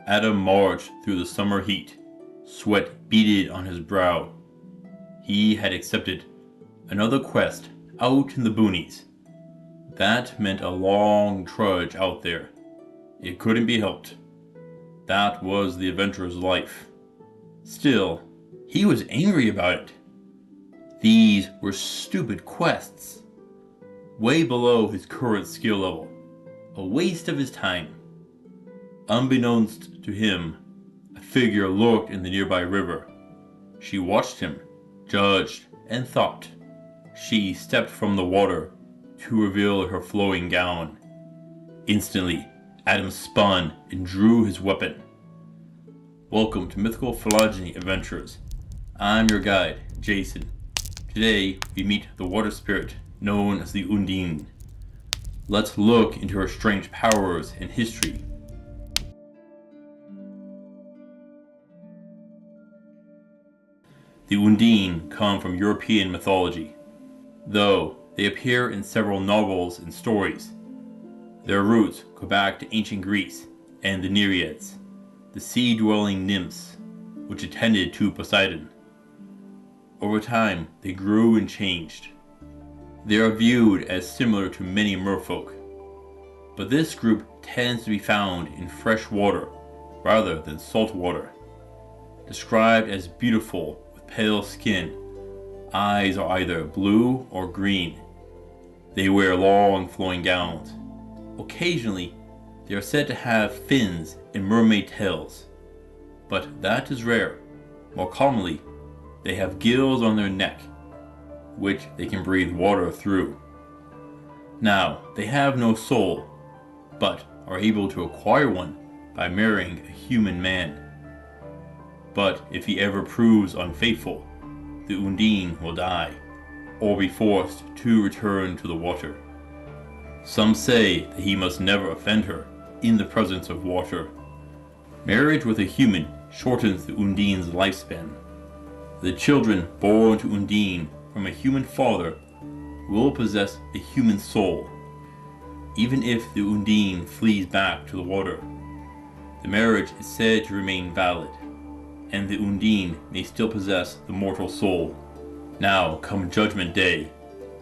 Adam marched through the summer heat, sweat beaded on his brow. He had accepted another quest out in the boonies. That meant a long trudge out there. It couldn't be helped. That was the adventurer's life. Still, he was angry about it. These were stupid quests. Way below his current skill level. A waste of his time. Unbeknownst to him, a figure lurked in the nearby river. She watched him, judged, and thought. She stepped from the water to reveal her flowing gown. Instantly, Adam spun and drew his weapon. Welcome to Mythical Phylogeny Adventures. I'm your guide, Jason. Today, we meet the water spirit known as the Undine. Let's look into her strange powers and history. The Undine come from European mythology, though they appear in several novels and stories. Their roots go back to ancient Greece and the Nereids, the sea-dwelling nymphs which attended to Poseidon. Over time, they grew and changed. They are viewed as similar to many merfolk, but this group tends to be found in fresh water rather than salt water. Described as beautiful with pale skin, eyes are either blue or green. They wear long flowing gowns. Occasionally, they are said to have fins and mermaid tails, but that is rare. More commonly, they have gills on their neck, which they can breathe water through. Now, they have no soul, but are able to acquire one by marrying a human man. But if he ever proves unfaithful, the Undine will die, or be forced to return to the water. Some say that he must never offend her in the presence of water. Marriage with a human shortens the Undine's lifespan. The children born to Undine from a human father will possess a human soul. Even if the Undine flees back to the water, the marriage is said to remain valid, and the Undine may still possess the mortal soul. Now, come Judgment Day,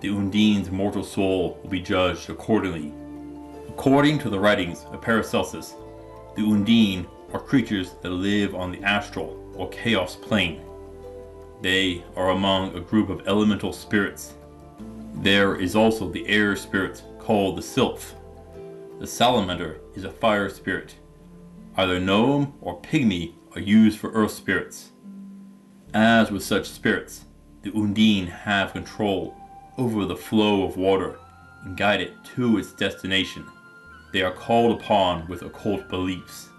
the Undine's mortal soul will be judged accordingly. According to the writings of Paracelsus, the Undine are creatures that live on the astral or chaos plane. They are among a group of elemental spirits. There is also the air spirit called the sylph. The salamander is a fire spirit. Either gnome or pygmy are used for earth spirits. As with such spirits, the Undine have control over the flow of water and guide it to its destination. They are called upon with occult beliefs.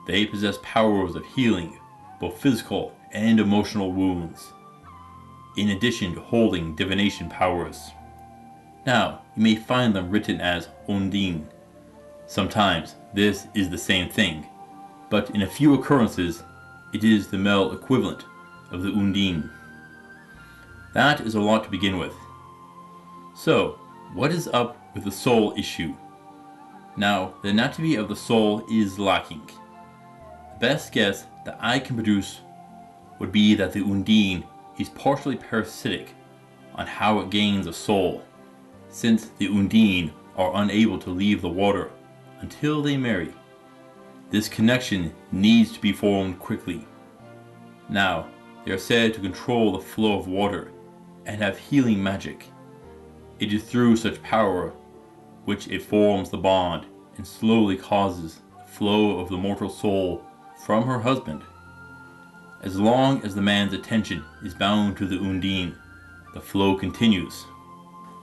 They possess powers of healing, both physical and emotional wounds, in addition to holding divination powers. Now, you may find them written as Undine. Sometimes this is the same thing, but in a few occurrences, it is the male equivalent of the Undine. That is a lot to begin with. So, what is up with the soul issue? Now, the anatomy of the soul is lacking. The best guess that I can produce would be that the Undine is partially parasitic on how it gains a soul, since the Undine are unable to leave the water until they marry. This connection needs to be formed quickly. Now, they are said to control the flow of water and have healing magic. It is through such power which it forms the bond and slowly causes the flow of the mortal soul from her husband. As long as the man's attention is bound to the Undine, the flow continues.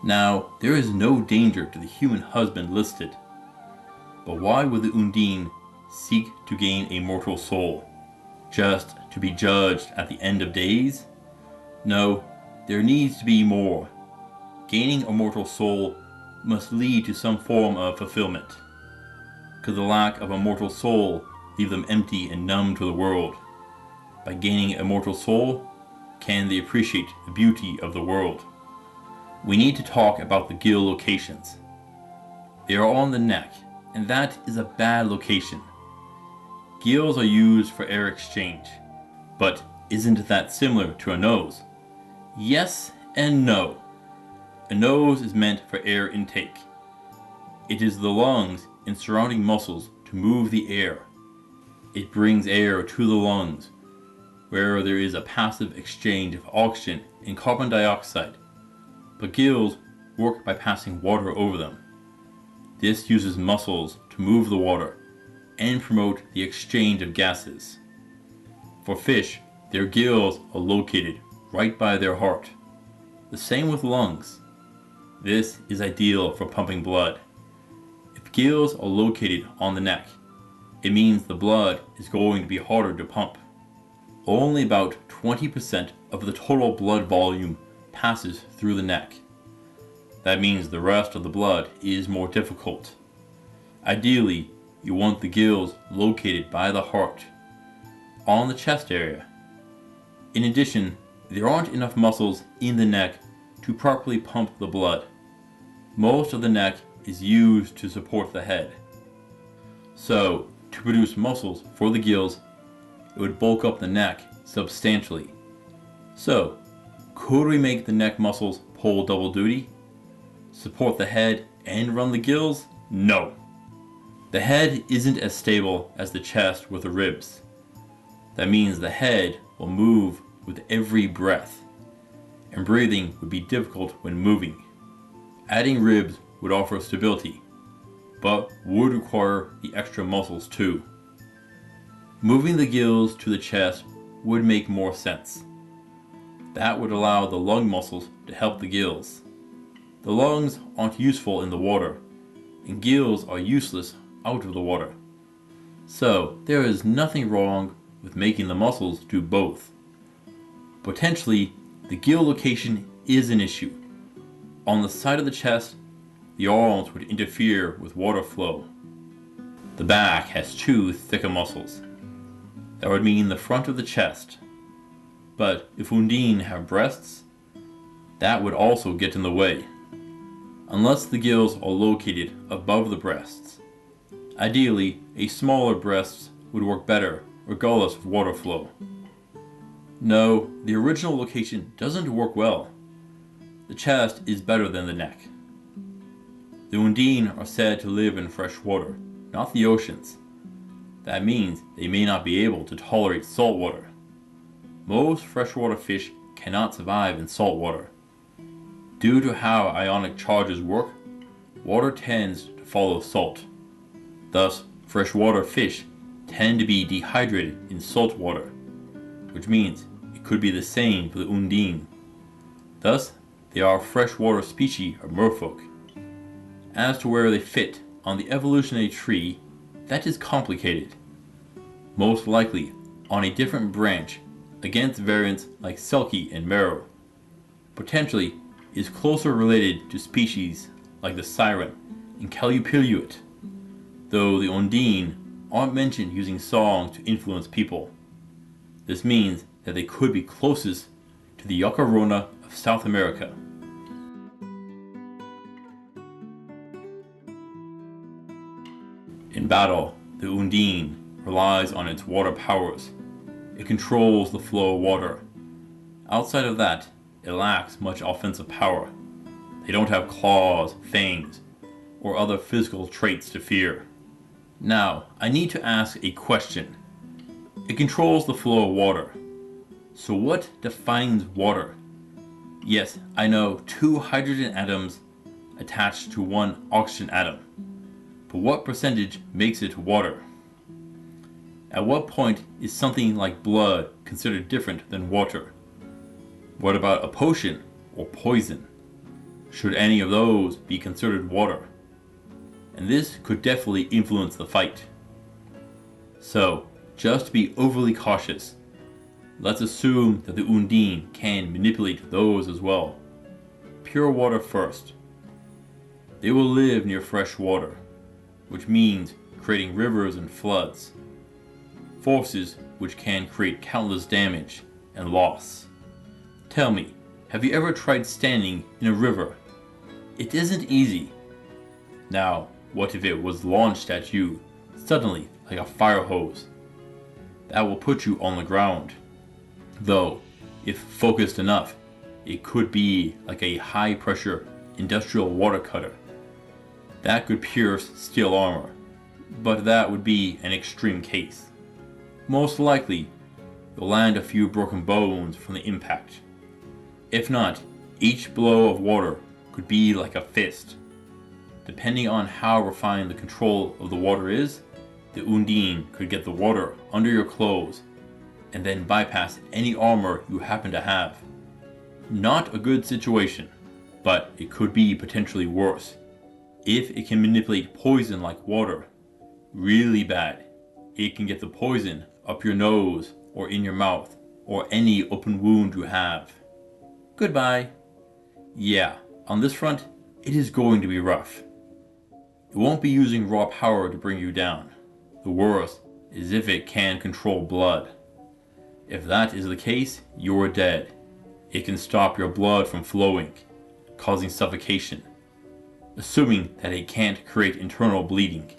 Now, there is no danger to the human husband listed. But why would the Undine seek to gain a mortal soul? Just to be judged at the end of days? No, there needs to be more. Gaining a mortal soul must lead to some form of fulfillment. Could the lack of a mortal soul leave them empty and numb to the world? By gaining a mortal soul, can they appreciate the beauty of the world? We need to talk about the gill locations. They are on the neck, and that is a bad location. Gills are used for air exchange. But isn't that similar to a nose? Yes and no. A nose is meant for air intake. It is the lungs and surrounding muscles to move the air. It brings air to the lungs, where there is a passive exchange of oxygen and carbon dioxide. But gills work by passing water over them. This uses muscles to move the water and promote the exchange of gases. For fish, their gills are located right by their heart. The same with lungs. This is ideal for pumping blood. If gills are located on the neck, it means the blood is going to be harder to pump. Only about 20% of the total blood volume passes through the neck. That means the rest of the blood is more difficult. Ideally, you want the gills located by the heart, on the chest area. In addition, there aren't enough muscles in the neck to properly pump the blood. Most of the neck is used to support the head. So, to produce muscles for the gills, it would bulk up the neck substantially. So, could we make the neck muscles pull double duty? Support the head and run the gills? No. The head isn't as stable as the chest with the ribs. That means the head will move with every breath, and breathing would be difficult when moving. Adding ribs would offer stability, but would require the extra muscles too. Moving the gills to the chest would make more sense. That would allow the lung muscles to help the gills. The lungs aren't useful in the water, and gills are useless out of the water. So there is nothing wrong with making the muscles do both. Potentially, the gill location is an issue. On the side of the chest, the arms would interfere with water flow. The back has two thicker muscles. That would mean the front of the chest. But if Undine have breasts, that would also get in the way. Unless the gills are located above the breasts. Ideally, a smaller breast would work better regardless of water flow. No, the original location doesn't work well. The chest is better than the neck. The Undine are said to live in fresh water, not the oceans. That means they may not be able to tolerate salt water. Most freshwater fish cannot survive in salt water. Due to how ionic charges work, water tends to follow salt. Thus, freshwater fish tend to be dehydrated in salt water, which means it could be the same for the Undine. Thus, they are a freshwater species of merfolk. As to where they fit on the evolutionary tree, that is complicated. Most likely on a different branch against variants like Selkie and Marrow. Potentially is closer related to species like the siren and Calypyluit, though the Undine aren't mentioned using song to influence people. This means that they could be closest to the Yacarona of South America. In battle, the Undine relies on its water powers. It controls the flow of water. Outside of that, it lacks much offensive power. They don't have claws, fangs, or other physical traits to fear. Now, I need to ask a question. It controls the flow of water. So what defines water? Yes, I know 2 hydrogen atoms attached to 1 oxygen atom. But what percentage makes it water? At what point is something like blood considered different than water? What about a potion or poison? Should any of those be considered water? And this could definitely influence the fight. So, just to be overly cautious, let's assume that the Undine can manipulate those as well. Pure water first. They will live near fresh water, which means creating rivers and floods. Forces which can create countless damage and loss. Tell me, have you ever tried standing in a river? It isn't easy. Now, what if it was launched at you, suddenly like a fire hose? that will put you on the ground. Though, if focused enough, it could be like a high-pressure industrial water cutter. That could pierce steel armor, but that would be an extreme case. Most likely, you'll land a few broken bones from the impact. If not, each blow of water could be like a fist. Depending on how refined the control of the water is, the Undine could get the water under your clothes and then bypass any armor you happen to have. Not a good situation, but it could be potentially worse. If it can manipulate poison like water, really bad, it can get the poison up your nose or in your mouth or any open wound you have. Goodbye. Yeah, on this front, it is going to be rough. It won't be using raw power to bring you down. The worst is if it can control blood. If that is the case, you're dead. It can stop your blood from flowing, causing suffocation, assuming that it can't create internal bleeding.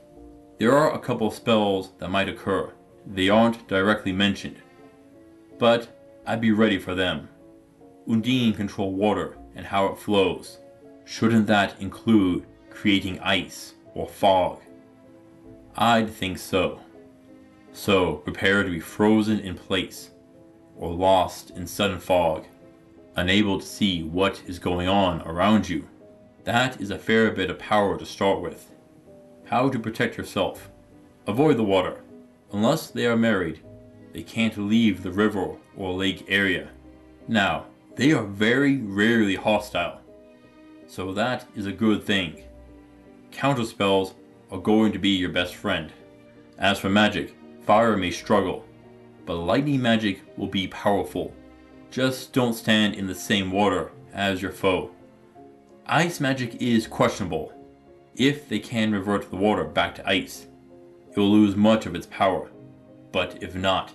There are a couple of spells that might occur. They aren't directly mentioned, but I'd be ready for them. Undine control water and how it flows. Shouldn't that include creating ice or fog? I'd think so. So prepare to be frozen in place, or lost in sudden fog, unable to see what is going on around you. That is a fair bit of power to start with. How to protect yourself. Avoid the water. Unless they are married, they can't leave the river or lake area. Now, they are very rarely hostile, so that is a good thing. Counterspells are going to be your best friend. As for magic, fire may struggle, but lightning magic will be powerful. Just don't stand in the same water as your foe. Ice magic is questionable. If they can revert the water back to ice, it will lose much of its power. But if not,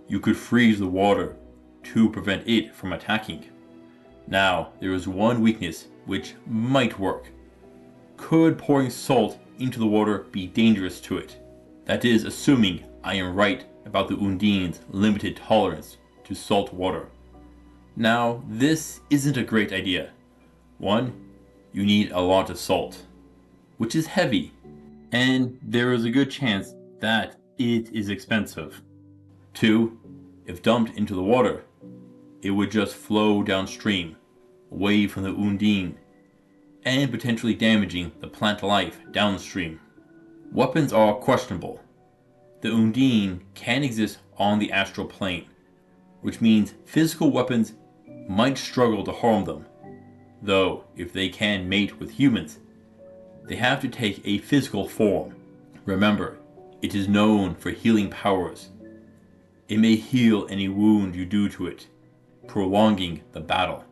you could freeze the water to prevent it from attacking. Now, there is one weakness which might work. Could pouring salt into the water be dangerous to it? That is assuming I am right about the Undine's limited tolerance to salt water. Now, this isn't a great idea. 1. You need a lot of salt, which is heavy, and there is a good chance that it is expensive. 2. If dumped into the water, it would just flow downstream, away from the Undine, and potentially damaging the plant life downstream. Weapons are questionable. The Undine can exist on the astral plane, which means physical weapons might struggle to harm them. Though, if they can mate with humans, they have to take a physical form. Remember, it is known for healing powers. It may heal any wound you do to it, prolonging the battle.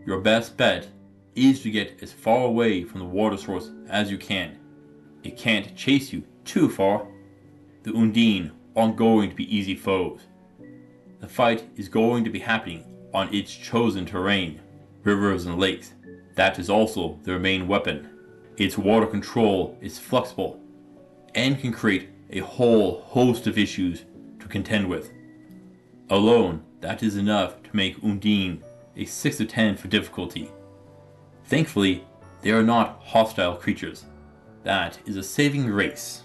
Your best bet is to get as far away from the water source as you can. It can't chase you too far. The Undine aren't going to be easy foes. The fight is going to be happening on its chosen terrain, rivers and lakes. That is also their main weapon. Its water control is flexible and can create a whole host of issues to contend with. Alone, that is enough to make Undine a 6 of 10 for difficulty. Thankfully, they are not hostile creatures. That is a saving grace.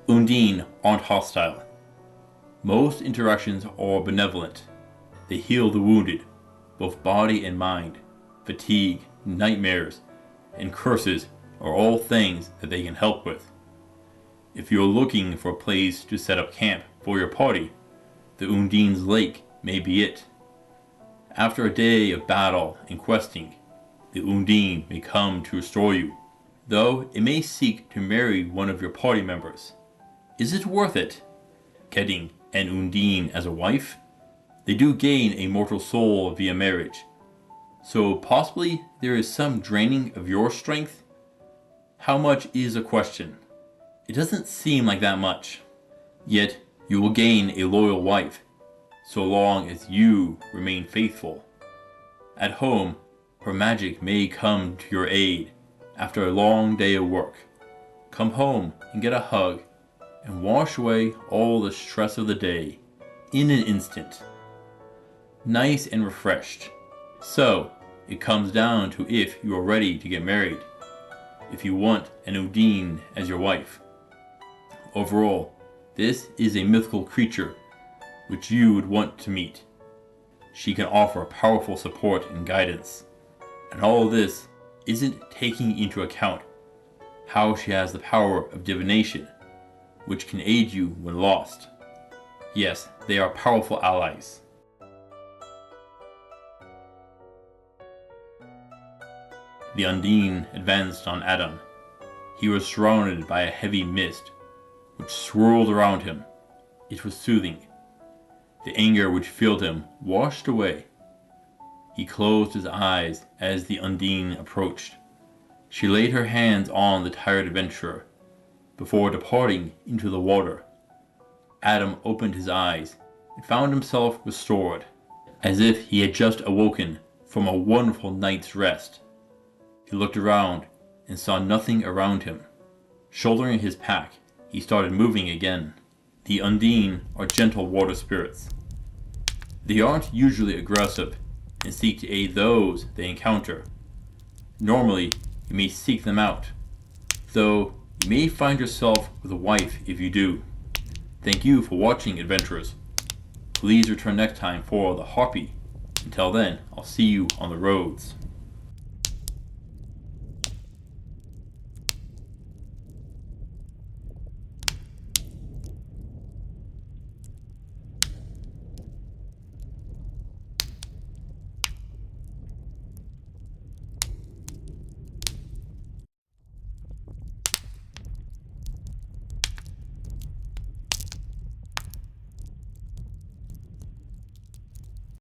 Undine aren't hostile. Most interactions are benevolent. They heal the wounded, both body and mind. Fatigue, nightmares, and curses are all things that they can help with. If you're looking for a place to set up camp for your party, the Undine's Lake may be it. After a day of battle and questing, the Undine may come to restore you, though it may seek to marry one of your party members. Is it worth it? Getting an Undine as a wife? They do gain a mortal soul via marriage, so possibly there is some draining of your strength? How much is a question. It doesn't seem like that much. Yet you will gain a loyal wife, so long as you remain faithful. At home, her magic may come to your aid after a long day of work. come home and get a hug, and wash away all the stress of the day in an instant. Nice and refreshed. So, it comes down to if you are ready to get married, if you want an Undine as your wife. Overall, this is a mythical creature which you would want to meet. She can offer powerful support and guidance. And all of this isn't taking into account how she has the power of divination, which can aid you when lost. Yes, they are powerful allies. The Undine advanced on Adam. He was surrounded by a heavy mist, which swirled around him. It was soothing. The anger which filled him washed away. He closed his eyes as the Undine approached. She laid her hands on the tired adventurer before departing into the water. Adam opened his eyes and found himself restored, as if he had just awoken from a wonderful night's rest. He looked around and saw nothing around him. Shouldering his pack, he started moving again. The Undine are gentle water spirits. They aren't usually aggressive and seek to aid those they encounter. Normally, you may seek them out, though you may find yourself with a wife if you do. Thank you for watching, adventurers. Please return next time for the Harpy. Until then, I'll see you on the roads.